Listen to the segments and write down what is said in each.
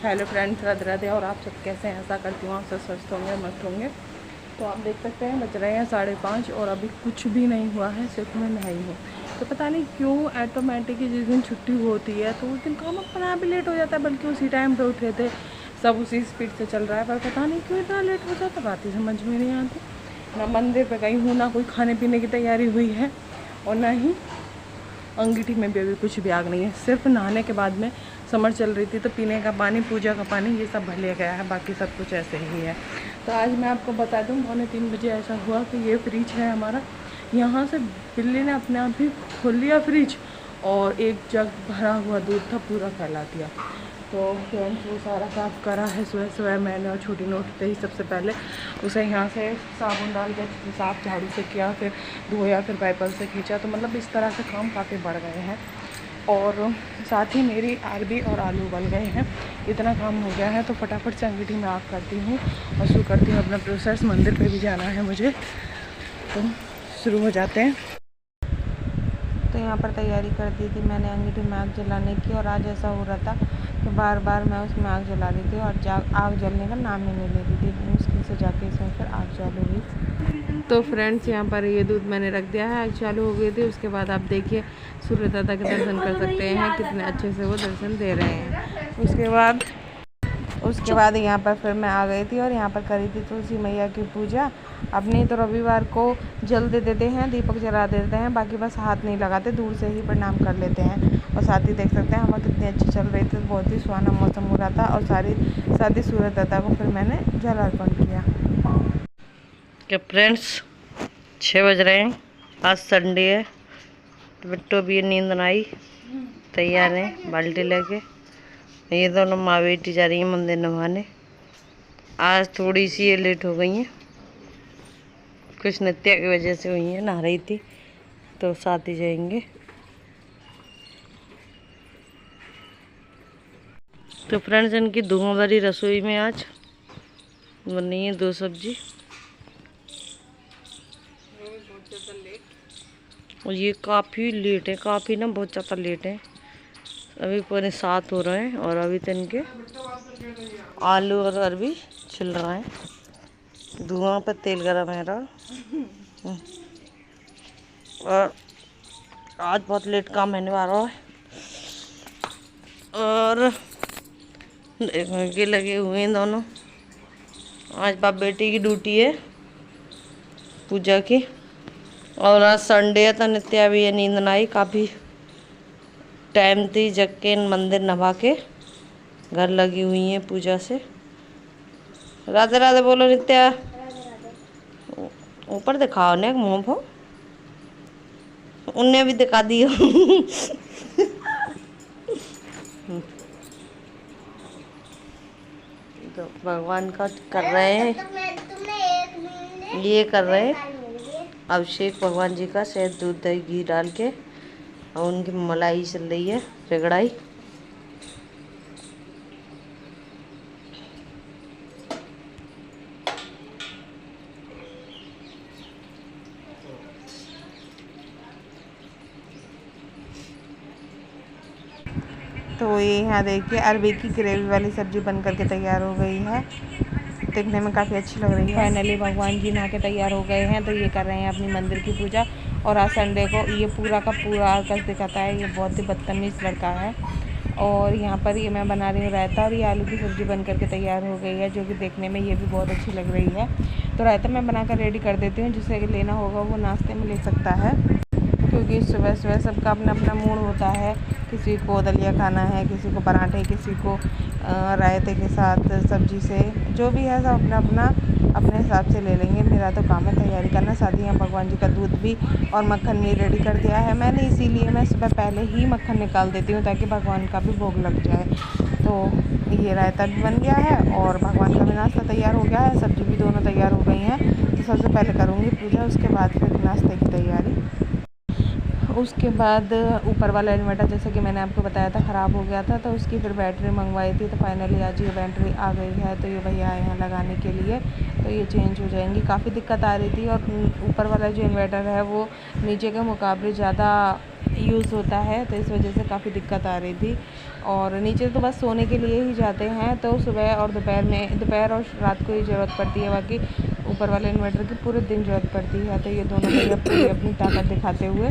Hello friends, Radhe Radhe. और आप सब कैसे हैं? ऐसा करती हूँ आप सब स्वस्थ होंगे, मस्त होंगे। तो आप देख सकते हैं बज रहे हैं 5:30 और अभी कुछ भी नहीं हुआ है, सिर्फ मैं नहाई हूँ। तो पता नहीं क्यों ऑटोमेटिक ही जिस दिन छुट्टी होती है तो उस दिन काम अपना भी लेट हो जाता है, बल्कि उसी टाइम पे उठे थे, सब उसी स्पीड से चल रहा है, पर पता नहीं क्यों इतना लेट हो जाता, बात ही समझ में नहीं आती। ना मंदिर पर गई हूँ, ना कोई खाने पीने की तैयारी हुई है, और ना ही अंगीठी में भी अभी कुछ भी आग नहीं है। सिर्फ नहाने के बाद में समर चल रही थी तो पीने का पानी, पूजा का पानी, ये सब भर लिया गया है, बाकी सब कुछ ऐसे ही है। तो आज मैं आपको बता दूं, 2:45 बजे ऐसा हुआ कि ये फ्रिज है हमारा, यहाँ से बिल्ली ने अपने आप ही खोल लिया फ्रिज और एक जग भरा हुआ दूध था पूरा फैला दिया। तो फ्रेंड्स वो सारा साफ़ करा है सुबह सुबह मैंने, और छोटी ने उठते ही सबसे पहले उसे यहाँ से साबुन डाल के साफ झाड़ू से किया, फिर धोया, फिर पाइपर से खींचा। तो मतलब इस तरह से काम काफ़ी बढ़ गए हैं। और साथ ही मेरी अरबी और आलू उबल गए हैं, इतना काम हो गया है। तो फटाफट से अंगीठी में आग करती हूँ और शुरू करती हूँ अपना प्रोसेस। मंदिर पे भी जाना है मुझे, तो शुरू हो जाते हैं। तो यहाँ पर तैयारी कर दी थी मैंने अंगीठी में आग जलाने की, और आज ऐसा हो रहा था कि बार बार मैं उसमें आग जला रही थी और आग जलने का नाम ही नहीं ले रही थी। मुश्किल से जाके इसमें फिर आग चालू हुई। तो फ्रेंड्स यहाँ पर ये दूध मैंने रख दिया है, आग चालू हो गई थी। उसके बाद आप देखिए सूर्य दादा के दर्शन कर सकते हैं, कितने अच्छे से वो दर्शन दे रहे हैं। उसके बाद यहाँ पर फिर मैं आ गई थी और यहाँ पर करी थी तुलसी मैया की पूजा। अपनी तो रविवार को जल दे देते हैं, दीपक जला देते हैं, बाकी बस हाथ नहीं लगाते, दूर से ही प्रणाम कर लेते हैं। और साथ ही देख सकते हैं हवा कितनी अच्छी चल रही थी, बहुत ही सुहाना मौसम हो रहा था। और साथ ही सूरज दादा को फिर मैंने जल अर्पण किया। क्या फ्रेंड्स, 6 बज रहे हैं, आज संडे है। तो बिट्टो भी नींद न आई, तैयार है बाल्टी लेके। ये दोनों माँ बेटी जा रही हैं मंदिर नहाने। आज थोड़ी सी ये लेट हो गई हैं, कुछ नित्या की वजह से हुई है, नहा रही थी तो साथ ही जाएंगे। तो फ्रेंड्स, इनकी धुआं भरी रसोई में आज बनी है 2 सब्जी। और ये काफ़ी लेट है, काफ़ी ना बहुत ज़्यादा लेट है। अभी 6:45 हो रहे हैं और अभी तो इनके आलू और अरबी छिल रहा है, धुआं पर तेल गरम है रहा। और आज बहुत लेट काम होने वाला है। और देखो के लगे हुए हैं दोनों। आज बाप बेटी की ड्यूटी है पूजा की, और आज संडे है तो नित्या भी है, नींद ना आई, काफ़ी टाइम थी जग के मंदिर नहा के घर लगी हुई हैं पूजा से। राधे राधे बोलो नित्या। ऊपर दिखाओ ने मुँह को, उन्हें भी दिखा दियो। तो भगवान का कर रहे हैं, ये कर रहे हैं अभिषेक भगवान जी का, शहद दूध दही घी डाल के, और उनकी मलाई चल रही है, रगड़ाई। तो ये यहाँ देखिए अरबी की ग्रेवी वाली सब्जी बन करके तैयार हो गई है, देखने में काफ़ी अच्छी लग रही है। फाइनली भगवान जी नहा के तैयार हो गए हैं, तो ये कर रहे हैं अपनी मंदिर की पूजा। और आज संडे को ये पूरा का पूरा आकर्ष दिखाता है, ये बहुत ही बदतमीज़ लड़का है। और यहाँ पर ये मैं बना रही हूँ रायता, और ये आलू की सब्ज़ी बन करके तैयार हो गई है, जो कि देखने में ये भी बहुत अच्छी लग रही है। तो रायता मैं बनाकर रेडी कर देती हूँ, जिसे लेना होगा वो नाश्ते में ले सकता है, क्योंकि सुबह सुबह सबका अपना अपना मूड होता है। किसी को दलिया खाना है, किसी को पराठे, किसी को रायते के साथ सब्जी से, जो भी है सब अपना अपना अपने हिसाब से ले लेंगे। मेरा तो काम है तैयारी करना। साथ ही यहाँ भगवान जी का दूध भी और मक्खन भी रेडी कर दिया है मैंने, इसीलिए मैं सुबह पहले ही मक्खन निकाल देती हूँ ताकि भगवान का भी भोग लग जाए। तो ये रायता भी बन गया है और भगवान का भी नाश्ता तैयार हो गया है, सब्जी भी दोनों तैयार हो गई हैं। तो सबसे पहले करूँगी पूजा, उसके बाद फिर नाश्ते की तैयारी। उसके बाद ऊपर वाला इन्वर्टर, जैसे कि मैंने आपको बताया था, ख़राब हो गया था, तो उसकी फिर बैटरी मंगवाई थी। तो फाइनली आज ये बैटरी आ गई है, तो ये भैया आए हैं लगाने के लिए, तो ये चेंज हो जाएंगी। काफ़ी दिक्कत आ रही थी, और ऊपर वाला जो इन्वर्टर है वो नीचे के मुकाबले ज़्यादा यूज़ होता है, तो इस वजह से काफ़ी दिक्कत आ रही थी। और नीचे तो बस सोने के लिए ही जाते हैं, तो सुबह और दोपहर और रात को ही ज़रूरत पड़ती है, बाकी ऊपर वाले इन्वर्टर की पूरे दिन ज़रूरत पड़ती है। तो ये दोनों भैया पूरी अपनी ताकत दिखाते हुए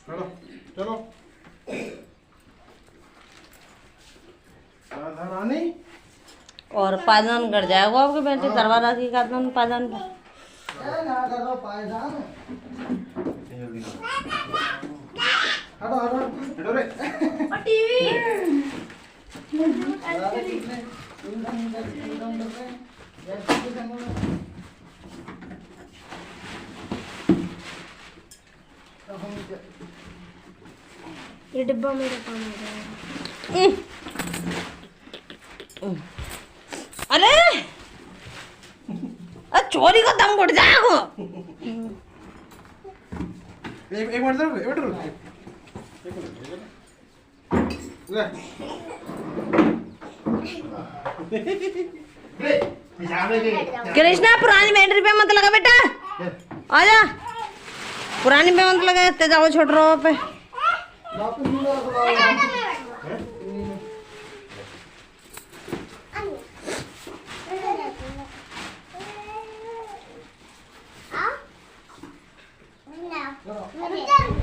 चलो चलो राधा रानी। और पायदान कर जाएगा आपके बेटे दरबारा की कादन पायदान पे। हटो हटो हटो रे। ये डिब्बा मेरे काम आ जाएगा। अरे चोरी का दम घुट जाएगा। एक मिनट रुक, एक मिनट रुक। कृष्णा पुरानी बैटरी पे मत लगा बेटा, आजा। पुरानी पे मत लगा, इतने जाओ छोड़ रहो पे।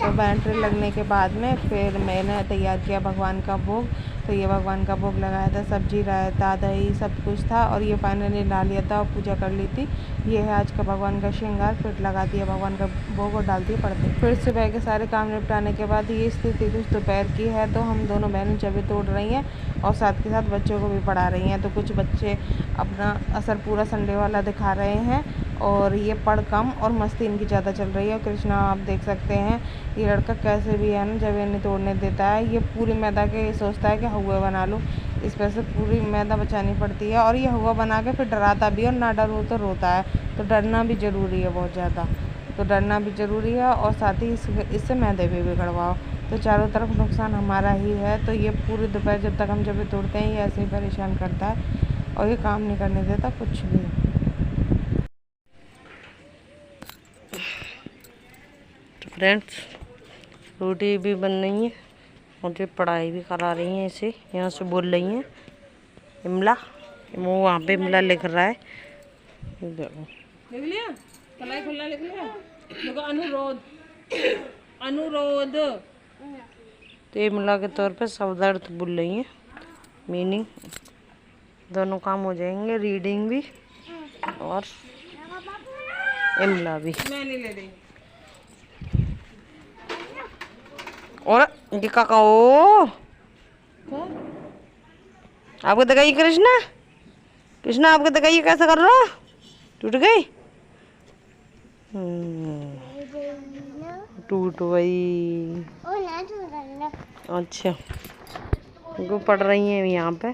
तो बैटरी लगने के बाद में फिर मैंने तैयार किया भगवान का भोग। तो ये भगवान का भोग लगाया था, सब्जी, रायता, दही सब कुछ था, और ये फाइनली ला लिया था और पूजा कर ली थी। ये है आज का भगवान का श्रृंगार। फिर लगा दिया भगवान का भोग और डाल दिए पर्दे। फिर सुबह के सारे काम निपटाने के बाद ये स्थिति कुछ दोपहर की है। तो हम दोनों बहनें चबे तोड़ रही हैं और साथ के साथ बच्चों को भी पढ़ा रही हैं। तो कुछ बच्चे अपना असर पूरा संडे वाला दिखा रहे हैं और ये पढ़ कम और मस्ती इनकी ज़्यादा चल रही है। कृष्णा आप देख सकते हैं ये लड़का कैसे भी है ना, जब इन्हें तोड़ने देता है ये पूरी मैदा के सोचता है कि हुआ बना लूँ, इस पर से पूरी मैदा बचानी पड़ती है। और ये हुआ बना के फिर डराता भी है, और ना डरो तो रोता है। तो डरना भी ज़रूरी है बहुत ज़्यादा, तो डरना भी ज़रूरी है और साथ ही इससे मैदे भी बिगड़वाओ। तो चारों तरफ नुकसान हमारा ही है। तो ये पूरी दोपहर जब तक हम जब तोड़ते हैं ये ऐसे ही परेशान करता है और ये काम नहीं करने देता कुछ भी। फ्रेंड्स रोटी भी बन रही है, मुझे पढ़ाई भी करा रही हैं इसे, यहाँ से बोल रही हैं इमला, वो वहाँ पे इमला लिख रहा है। लिख लिया तलाई खुला, लिख लिया देखो अनुरोध अनुरोध। तो इमला के तौर पे शब्द अर्थ बोल रही हैं, मीनिंग दोनों काम हो जाएंगे, रीडिंग भी और इमला भी। मैं नहीं ले रही। और ये काकाओ आपको दिखाइए कृष्णा, कृष्णा आपको दिखाइए कैसे कर रहा, टूट गई। टूट गई। अच्छा वो पढ़ रही हैं यहाँ पे।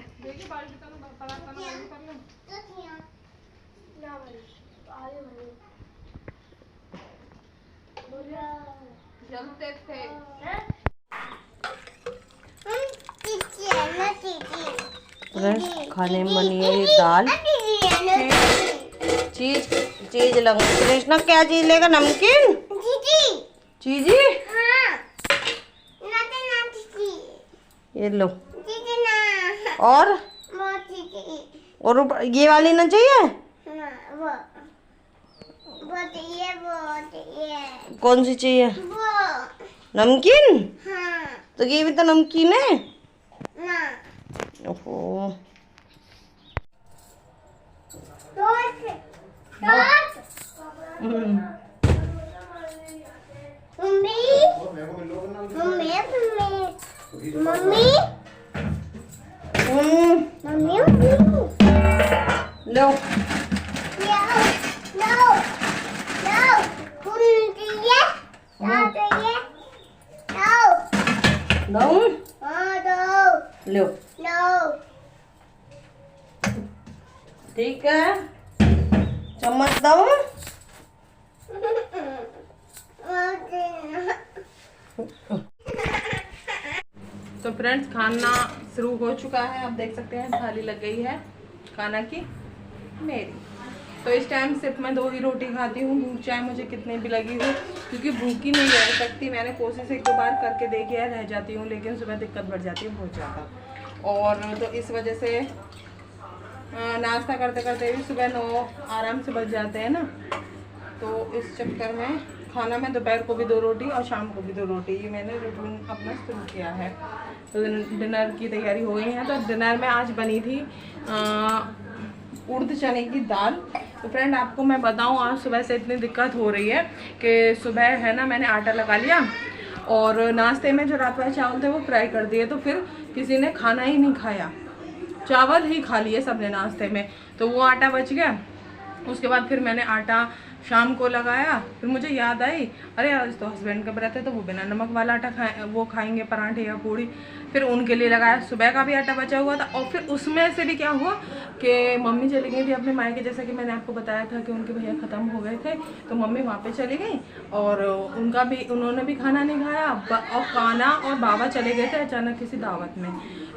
खाने में बनी है ये दाल, चीज लग। कृष्णा क्या चीज लेगा, नमकीन चीजी। ये लो, और ये वाली ना चाहिए। कौन सी चाहिए, नमकीन। तो ये भी तो नमकीन है। ओहो लो लो, ठीक है, चम्मच दो। तो फ्रेंड्स खाना शुरू हो चुका है, आप देख सकते हैं थाली लग गई है खाना की मेरी। तो इस टाइम सिर्फ मैं 2 ही रोटी खाती हूँ, भूख चाहे मुझे कितनी भी लगी हो, क्योंकि भूख ही नहीं रह सकती। मैंने कोशिश 1-2 बार करके देखी है, रह जाती हूँ, लेकिन सुबह दिक्कत बढ़ जाती है बहुत ज़्यादा। और तो इस वजह से नाश्ता करते करते भी सुबह 9 आराम से बज जाते हैं ना, तो इस चक्कर में खाना में दोपहर को भी 2 रोटी और शाम को भी 2 रोटी, ये मैंने रूटीन अपना शुरू किया है। तो डिनर की तैयारी हो गई है। तो डिनर में आज बनी थी उड़द चने की दाल। तो फ्रेंड आपको मैं बताऊं, आज सुबह से इतनी दिक्कत हो रही है कि सुबह है ना मैंने आटा लगा लिया और नाश्ते में जो रात वाले चावल थे वो फ्राई कर दिए, तो फिर किसी ने खाना ही नहीं खाया, चावल ही खा लिए सबने नाश्ते में, तो वो आटा बच गया। उसके बाद फिर मैंने आटा शाम को लगाया, फिर मुझे याद आई अरे आज तो हस्बैंड का व्रत है तो वो बिना नमक वाला आटा वो खाएंगे, पराठे या पूड़ी, फिर उनके लिए लगाया। सुबह का भी आटा बचा हुआ था और फिर उसमें से भी क्या हुआ कि मम्मी चली गई थी अपने मायके, जैसा कि मैंने आपको बताया था कि उनके भैया ख़त्म हो गए थे, तो मम्मी वहाँ पे चली गई और उन्होंने भी खाना नहीं खाया। और काना और बाबा चले गए थे अचानक किसी दावत में,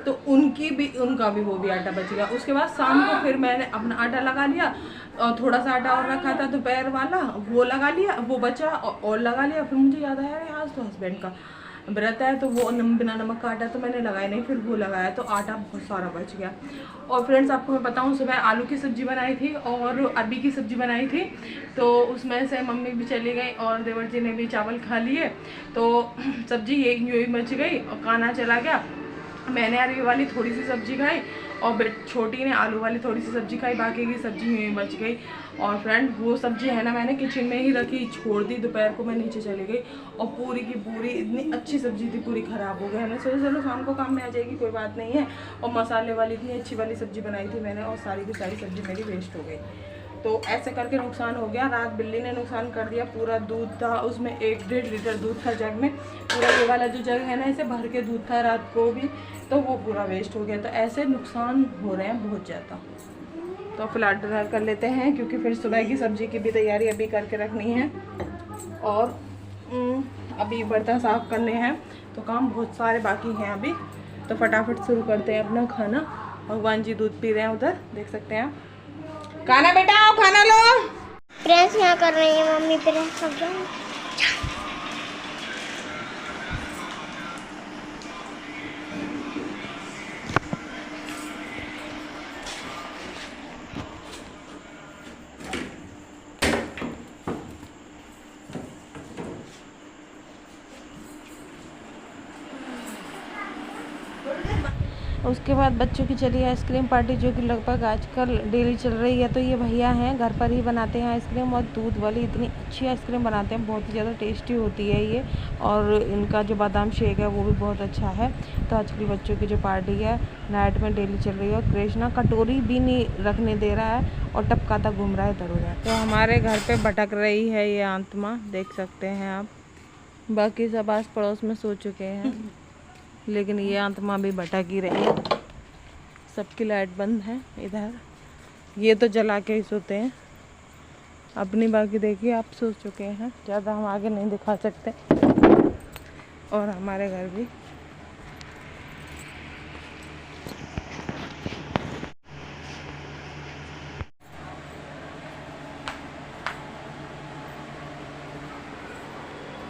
तो उनका भी वो भी आटा बच गया। उसके बाद शाम को फिर मैंने अपना आटा लगा लिया और थोड़ा सा आटा और रखा था दोपहर वाला, वो लगा लिया, वो बचा और लगा लिया। फिर मुझे याद आया आज तो हस्बैंड का व्रत है, तो वो बिना नमक का आटा तो मैंने लगाया नहीं, फिर वो लगाया तो आटा बहुत सारा बच गया। और फ्रेंड्स आपको मैं बताऊं, सुबह आलू की सब्ज़ी बनाई थी और अरबी की सब्ज़ी बनाई थी, तो उसमें से मम्मी भी चली गई और देवर जी ने भी चावल खा लिए, तो सब्ज़ी यही बच गई और खाना चला गया। मैंने अरबी वाली थोड़ी सी सब्ज़ी खाई और छोटी ने आलू वाली थोड़ी सी सब्ज़ी खाई, बाकी की सब्ज़ी यहीं बच गई। और फ्रेंड वो सब्ज़ी है ना मैंने किचन में ही रखी, छोड़ दी, दोपहर को मैं नीचे चली गई और पूरी की पूरी इतनी अच्छी सब्ज़ी थी पूरी ख़राब हो गई। मैंने सोचा चलो शाम को काम में आ जाएगी, कोई बात नहीं है। और मसाले वाली इतनी अच्छी वाली सब्ज़ी बनाई थी मैंने और सारी की सारी सब्ज़ी मेरी वेस्ट हो गई। तो ऐसे करके नुकसान हो गया। रात बिल्ली ने नुकसान कर दिया, पूरा दूध था उसमें 1-1.5 लीटर दूध था जग में, पूरा ये वाला जो जग है ना इसे भर के दूध था रात को भी, तो वो पूरा वेस्ट हो गया। तो ऐसे नुकसान हो रहे हैं बहुत ज़्यादा। तो फिलहाल डिनर कर लेते हैं, क्योंकि फिर सुबह की सब्ज़ी की भी तैयारी अभी करके रखनी है और अभी बर्तन साफ़ करने हैं, तो काम बहुत सारे बाकी हैं अभी। तो फटाफट शुरू करते हैं अपना खाना। भगवान जी दूध पी रहे हैं उधर, देख सकते हैं आप। खाना बेटा आओ, खाना लो। प्रेस यहाँ कर रही है मम्मी, प्रेस कर रही है। उसके बाद बच्चों की चली आइसक्रीम पार्टी, जो कि लगभग आजकल डेली चल रही है। तो ये भैया हैं, घर पर ही बनाते हैं आइसक्रीम और दूध वाली इतनी अच्छी आइसक्रीम बनाते हैं, बहुत ही ज़्यादा टेस्टी होती है ये। और इनका जो बादाम शेक है वो भी बहुत अच्छा है। तो आजकल बच्चों की जो पार्टी है नाइट में डेली चल रही है और कृष्णा कटोरी भी नहीं रखने दे रहा है और टपकाता घूम रहा है इधर उधर। तो हमारे घर पर भटक रही है ये आत्मा, देख सकते हैं आप। बाकी सब आस पड़ोस में सो चुके हैं, लेकिन ये आत्मा भी भटक ही रही है। सबकी लाइट बंद है इधर, ये तो जला के ही सोते हैं अपनी। बाकी देखिए आप सो चुके हैं, ज़्यादा हम आगे नहीं दिखा सकते। और हमारे घर भी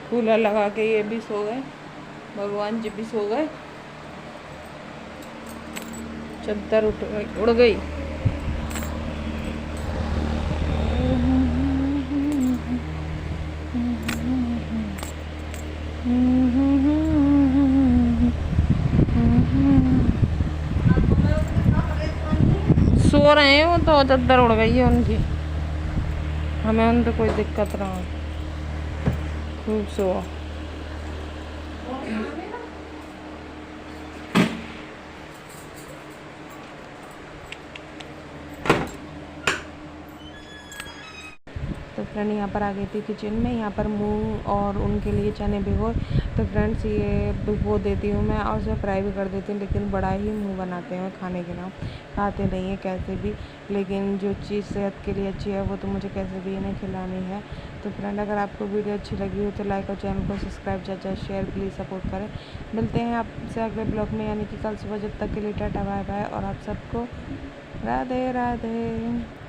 कूलर लगा के ये भी सो गए, भगवान जी भी सो गए। चद्दर उड़ गई। सो रहे हैं वो तो, चद्दर उड़ गई है उनकी, हमें उन तो कोई दिक्कत ना हो। खूब सो। तो फ्रेंड यहाँ पर आ गई थी किचन में, यहाँ पर मूंग और उनके लिए चने भिगो। तो फ्रेंड्स ये भिगो देती हूँ मैं और उसे फ्राई भी कर देती हूँ, लेकिन बड़ा ही मुंह बनाते हैं खाने के नाम, खाते नहीं है कैसे भी। लेकिन जो चीज़ सेहत के लिए अच्छी है वो तो मुझे कैसे भी इन्हें खिलानी है। तो फ्रेंड अगर आपको वीडियो अच्छी लगी हो तो लाइक और चैनल को सब्सक्राइब ज़्यादा शेयर प्लीज़ सपोर्ट करें। मिलते हैं आपसे अगले ब्लॉग में, यानी कि कल सुबह। जब तक के लिए टाटा बाय बाय और आप सबको राधे राधे।